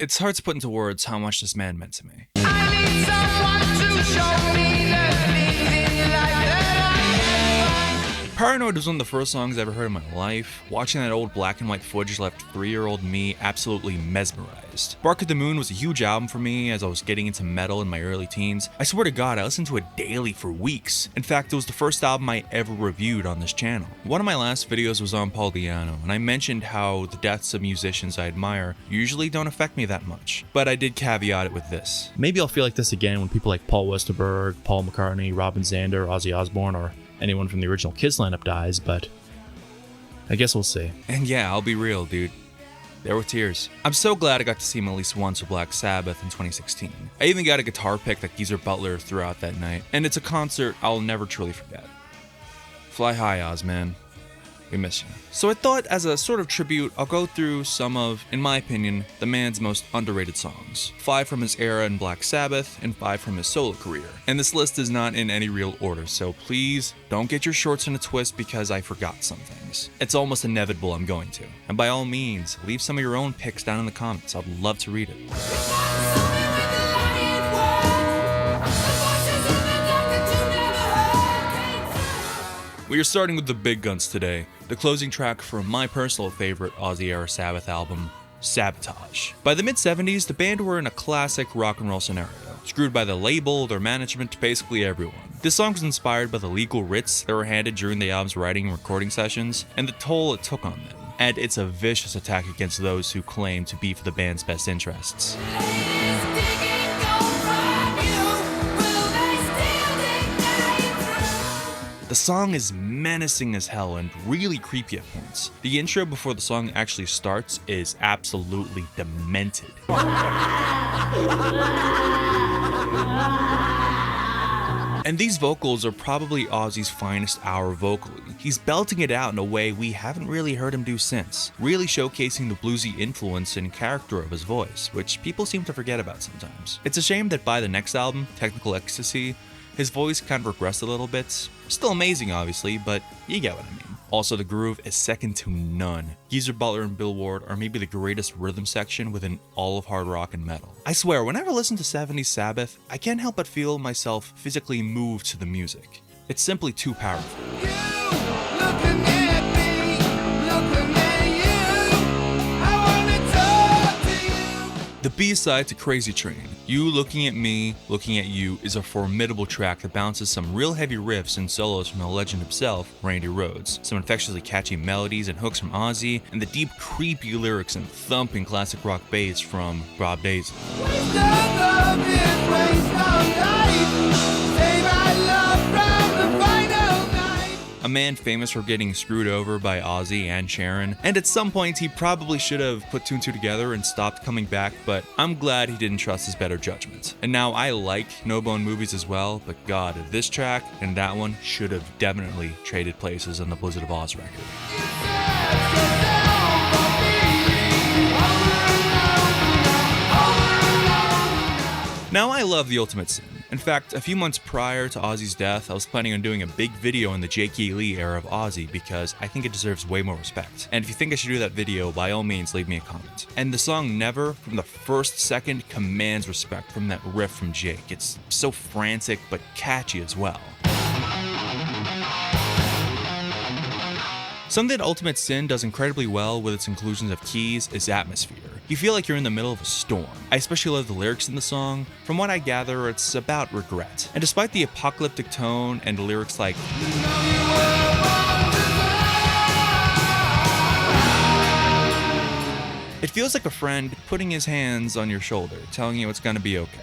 It's hard to put into words how much this man meant to me. I need someone to show me the things in life that I never. Paranoid was one of the first songs I ever heard in my life. Watching that old black and white footage left 3-year-old me absolutely mesmerized. Bark at the Moon was a huge album for me as I was getting into metal in my early teens. I swear to God, I listened to it daily for weeks. In fact, it was the first album I ever reviewed on this channel. One of my last videos was on Paul Di'Anno, and I mentioned how the deaths of musicians I admire usually don't affect me that much. But I did caveat it with this. Maybe I'll feel like this again when people like Paul Westerberg, Paul McCartney, Robin Zander, Ozzy Osbourne, or anyone from the original Kiss lineup dies, but I guess we'll see. And yeah, I'll be real, dude. There were tears. I'm so glad I got to see him at least once with Black Sabbath in 2016. I even got a guitar pick that Geezer Butler threw out that night, and it's a concert I'll never truly forget. Fly high, Oz, man. We miss you. So I thought as a sort of tribute, I'll go through some of, in my opinion, the man's most underrated songs. 5 from his era in Black Sabbath, and 5 from his solo career. And this list is not in any real order, so please don't get your shorts in a twist because I forgot some things. It's almost inevitable I'm going to. And by all means, leave some of your own picks down in the comments. I'd love to read it. We are starting with the big guns today, the closing track from my personal favorite Ozzy-era Sabbath album, Sabotage. By the mid-70s, the band were in a classic rock and roll scenario, screwed by the label, their management, basically everyone. This song was inspired by the legal writs that were handed during the album's writing and recording sessions, and the toll it took on them. And it's a vicious attack against those who claim to be for the band's best interests. The song is menacing as hell and really creepy at points. The intro before the song actually starts is absolutely demented. And these vocals are probably Ozzy's finest hour vocally. He's belting it out in a way we haven't really heard him do since, really showcasing the bluesy influence and character of his voice, which people seem to forget about sometimes. It's a shame that by the next album, Technical Ecstasy, his voice kind of regressed a little bit. Still amazing, obviously, but you get what I mean. Also, the groove is second to none. Geezer Butler and Bill Ward are maybe the greatest rhythm section within all of hard rock and metal. I swear, whenever I listen to 70s Sabbath, I can't help but feel myself physically moved to the music. It's simply too powerful. The B-side to Crazy Train, You Looking at Me, Looking at You, is a formidable track that balances some real heavy riffs and solos from the legend himself, Randy Rhoads, some infectiously catchy melodies and hooks from Ozzy, and the deep, creepy lyrics and thumping classic rock bass from Rob Daisy. A man famous for getting screwed over by Ozzy and Sharon, and at some point he probably should have put 2 and 2 together and stopped coming back, but I'm glad he didn't trust his better judgment. And now I like No Bone Movies as well, but god, this track and that one should have definitely traded places on the Blizzard of Oz record. Now I love The Ultimate Sin. In fact, a few months prior to Ozzy's death, I was planning on doing a big video on the J.K. Lee era of Ozzy because I think it deserves way more respect. And if you think I should do that video, by all means leave me a comment. And the song Never, from the first second, commands respect from that riff from Jake. It's so frantic but catchy as well. Something that Ultimate Sin does incredibly well with its inclusions of keys is atmosphere. You feel like you're in the middle of a storm. I especially love the lyrics in the song. From what I gather, it's about regret. And despite the apocalyptic tone and the lyrics like, it feels like a friend putting his hands on your shoulder, telling you it's gonna be okay.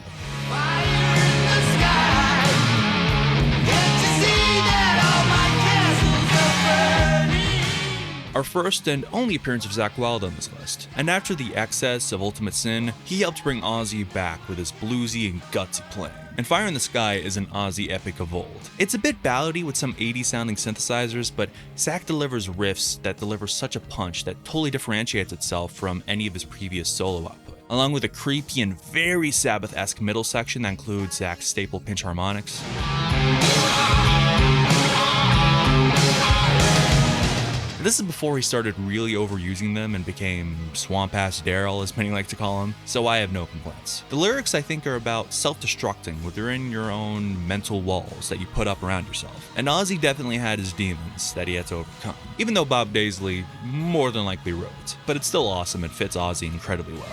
Our first and only appearance of Zakk Wylde on this list, and after the excess of Ultimate Sin, he helped bring Ozzy back with his bluesy and gutsy playing. And Fire in the Sky is an Ozzy epic of old. It's a bit ballady with some 80s sounding synthesizers, but Zakk delivers riffs that deliver such a punch that totally differentiates itself from any of his previous solo output, along with a creepy and very Sabbath-esque middle section that includes Zakk's staple pinch harmonics. This is before he started really overusing them and became swamp-ass Daryl, as many like to call him, so I have no complaints. The lyrics, I think, are about self-destructing within your own mental walls that you put up around yourself. And Ozzy definitely had his demons that he had to overcome, even though Bob Daisley more than likely wrote it. But it's still awesome and fits Ozzy incredibly well.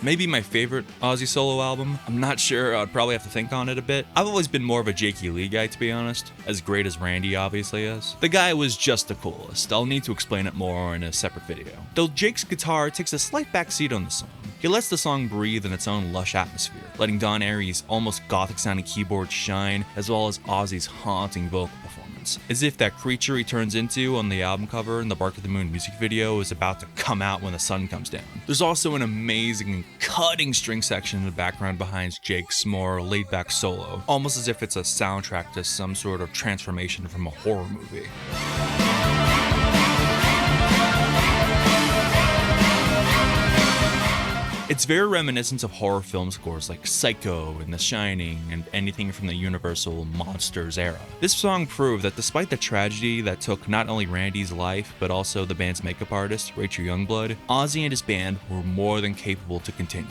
Maybe my favorite Ozzy solo album. I'm not sure, I'd probably have to think on it a bit. I've always been more of a Jakey Lee guy, to be honest, as great as Randy obviously is. The guy was just the coolest. I'll need to explain it more in a separate video. Though Jake's guitar takes a slight backseat on the song. He lets the song breathe in its own lush atmosphere, letting Don Airey's almost gothic-sounding keyboard shine, as well as Ozzy's haunting vocal performance, as if that creature he turns into on the album cover in the Bark of the Moon music video is about to come out when the sun comes down. There's also an amazing and cutting string section in the background behind Jake's more laid-back solo, almost as if it's a soundtrack to some sort of transformation from a horror movie. It's very reminiscent of horror film scores like Psycho and The Shining and anything from the Universal Monsters era. This song proved that despite the tragedy that took not only Randy's life, but also the band's makeup artist, Rachel Youngblood, Ozzy and his band were more than capable to continue.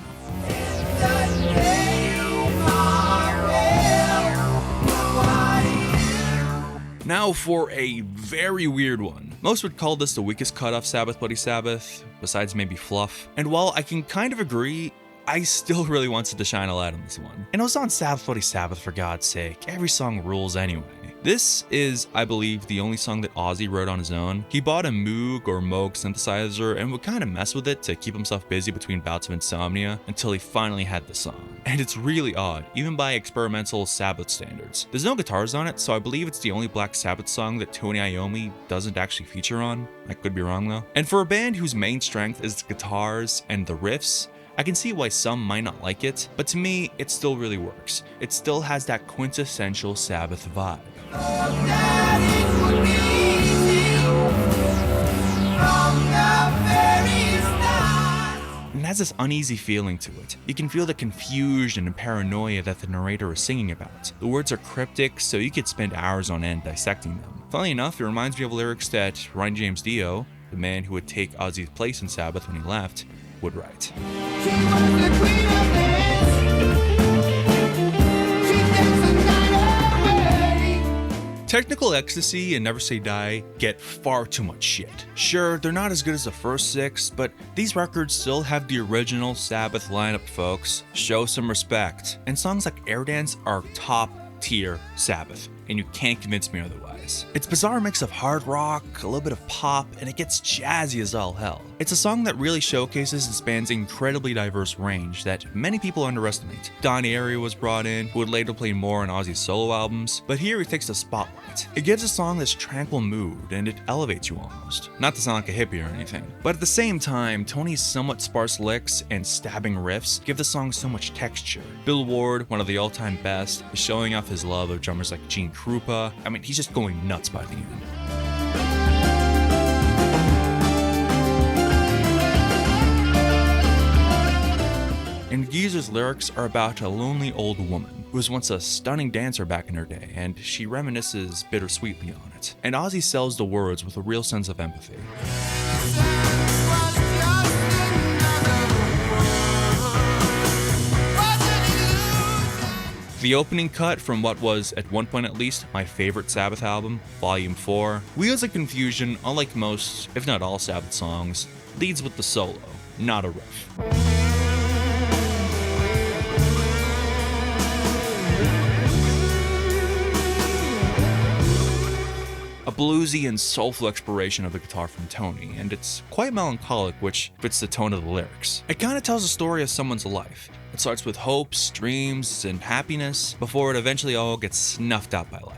Now for a very weird one. Most would call this the weakest cut off Sabbath Bloody Sabbath, besides maybe Fluff. And while I can kind of agree, I still really wanted to shine a light on this one. And it was on Sabbath Bloody Sabbath, for God's sake. Every song rules anyway. This is, I believe, the only song that Ozzy wrote on his own. He bought a Moog or Moog synthesizer and would kind of mess with it to keep himself busy between bouts of insomnia until he finally had the song. And it's really odd, even by experimental Sabbath standards. There's no guitars on it, so I believe it's the only Black Sabbath song that Tony Iommi doesn't actually feature on. I could be wrong though. And for a band whose main strength is the guitars and the riffs, I can see why some might not like it, but to me, it still really works. It still has that quintessential Sabbath vibe. And it has this uneasy feeling to it. You can feel the confusion and paranoia that the narrator is singing about. The words are cryptic, so you could spend hours on end dissecting them. Funnily enough, it reminds me of lyrics that Ryan James Dio, the man who would take Ozzy's place in Sabbath when he left, would write. Technical Ecstasy and Never Say Die get far too much shit. Sure, they're not as good as the first 6, but these records still have the original Sabbath lineup, folks. Show some respect. And songs like Air Dance are top tier Sabbath, and you can't convince me otherwise. It's a bizarre mix of hard rock, a little bit of pop, and it gets jazzy as all hell. It's a song that really showcases this band's incredibly diverse range that many people underestimate. Don Airey was brought in, who would later play more on Ozzy's solo albums, but here he takes the spotlight. It gives a song this tranquil mood, and it elevates you almost. Not to sound like a hippie or anything, but at the same time, Tony's somewhat sparse licks and stabbing riffs give the song so much texture. Bill Ward, one of the all-time best, is showing off his love of drummers like Gene Krupa. I mean, he's just going nuts by the end. And Geezer's lyrics are about a lonely old woman who was once a stunning dancer back in her day, and she reminisces bittersweetly on it. And Ozzy sells the words with a real sense of empathy. The opening cut from what was, at one point at least, my favorite Sabbath album, Volume 4, Wheels of Confusion, unlike most, if not all Sabbath songs, leads with the solo, not a riff. A bluesy and soulful exploration of the guitar from Tony, and it's quite melancholic, which fits the tone of the lyrics. It kind of tells a story of someone's life. It starts with hopes, dreams, and happiness, before it eventually all gets snuffed out by life.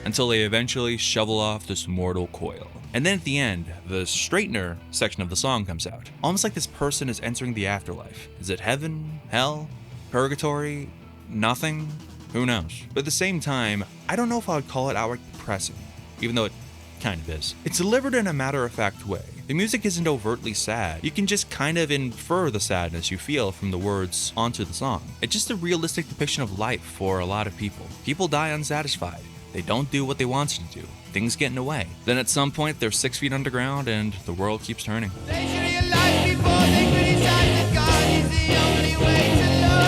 Until they eventually shovel off this mortal coil. And then at the end, the straightener section of the song comes out. Almost like this person is entering the afterlife. Is it heaven? Hell? Purgatory? Nothing? Who knows? But at the same time, I don't know if I would call it outright depressing, even though it kind of is. It's delivered in a matter-of-fact way. The music isn't overtly sad. You can just kind of infer the sadness you feel from the words onto the song. It's just a realistic depiction of life for a lot of people. People die unsatisfied. They don't do what they want to do. Things get in the way. Then at some point, they're 6 feet underground and the world keeps turning. They should realize before they criticize that God is the only way to love.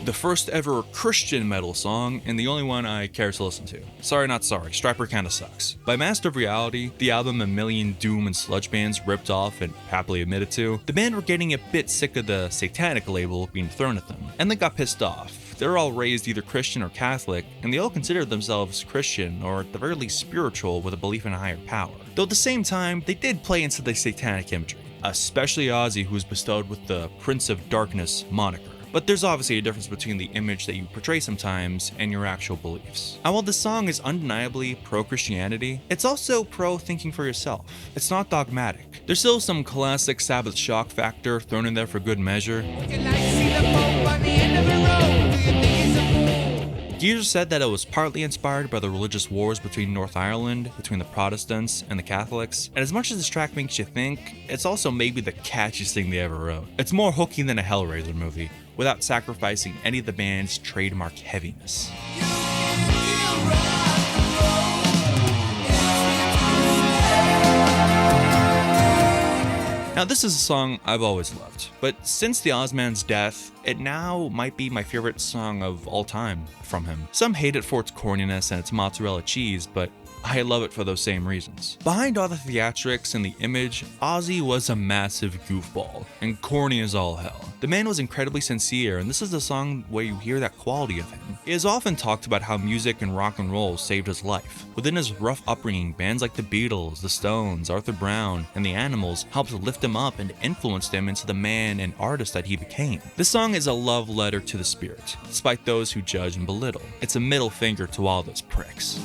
The first ever Christian metal song, and the only one I care to listen to. Sorry Not Sorry, Striper Kinda Sucks. By Master of Reality, the album a million doom and sludge bands ripped off and happily admitted to, the band were getting a bit sick of the satanic label being thrown at them, and they got pissed off. They're all raised either Christian or Catholic, and they all consider themselves Christian, or at the very least spiritual with a belief in a higher power. Though at the same time, they did play into the satanic imagery, especially Ozzy, who was bestowed with the Prince of Darkness moniker. But there's obviously a difference between the image that you portray sometimes and your actual beliefs. And while the song is undeniably pro-Christianity, it's also pro-thinking for yourself. It's not dogmatic. There's still some classic Sabbath shock factor thrown in there for good measure. Would you like to see the Pope on the end of the road? Do you think he's a fool? Gears said that it was partly inspired by the religious wars between North Ireland, between the Protestants and the Catholics, and as much as this track makes you think, it's also maybe the catchiest thing they ever wrote. It's more hooking than a Hellraiser movie, without sacrificing any of the band's trademark heaviness. Now this is a song I've always loved, but since the Ozman's death, it now might be my favorite song of all time from him. Some hate it for its corniness and its mozzarella cheese, but I love it for those same reasons. Behind all the theatrics and the image, Ozzy was a massive goofball, and corny as all hell. The man was incredibly sincere, and this is the song where you hear that quality of him. He has often talked about how music and rock and roll saved his life. Within his rough upbringing, bands like the Beatles, the Stones, Arthur Brown, and the Animals helped lift him up and influenced him into the man and artist that he became. This song is a love letter to the spirit, despite those who judge and belittle. It's a middle finger to all those pricks.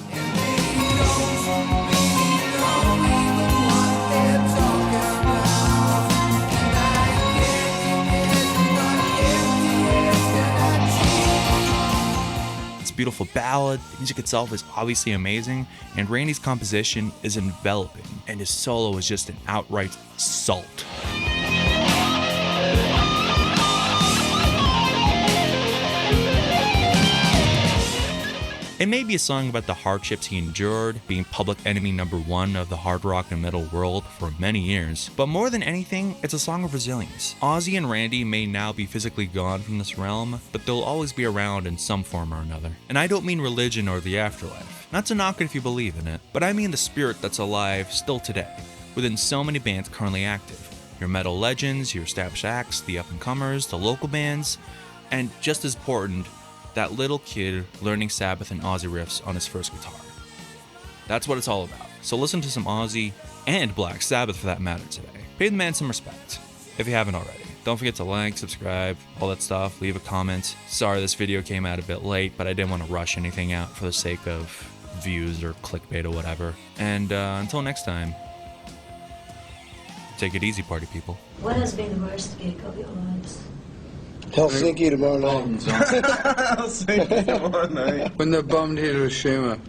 It's a beautiful ballad, the music itself is obviously amazing, and Randy's composition is enveloping, and his solo is just an outright assault. It may be a song about the hardships he endured, being public enemy #1 of the hard rock and metal world for many years, but more than anything, it's a song of resilience. Ozzy and Randy may now be physically gone from this realm, but they'll always be around in some form or another. And I don't mean religion or the afterlife. Not to knock it if you believe in it, but I mean the spirit that's alive still today, within so many bands currently active. Your metal legends, your established acts, the up-and-comers, the local bands, and just as important, that little kid learning Sabbath and Ozzy riffs on his first guitar. That's what it's all about. So listen to some Ozzy and Black Sabbath for that matter today. Pay the man some respect, if you haven't already. Don't forget to like, subscribe, all that stuff, leave a comment. Sorry this video came out a bit late, but I didn't want to rush anything out for the sake of views or clickbait or whatever. And until next time, take it easy, party people. What has been the worst gig of your lives? Helsinki tomorrow night. When they bombed Hiroshima.